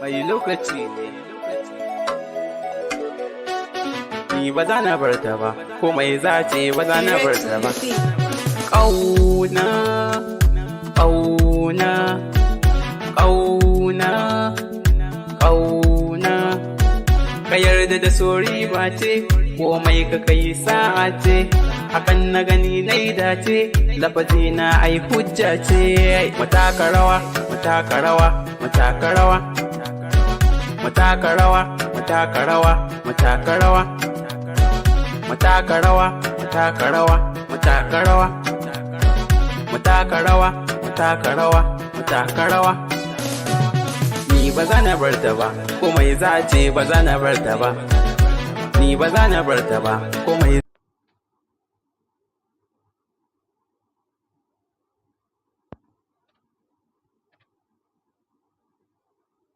mai lokaci ne. Ni ba za na bar ta ba, ko mai zace ba za na bar ta ba. Ƙauna, ƙauna, ƙauna, ƙauna. Ka yarda da sori ba ce, komai ka kai sa'a ce. Hakan na gani na yi dace, lafazi na ai hujja ce. Mataka rawa, mataka rawa, mataka rawa. Mataka rawa, mataka rawa, mataka rawa. Mataka rawa, mataka rawa, mataka rawa. Mataka rawa, mataka rawa, mataka rawa. Ni ba za na bar ta ba, komai za ce ba za na bar ta ba. Ni ba za na bar ta ba, komai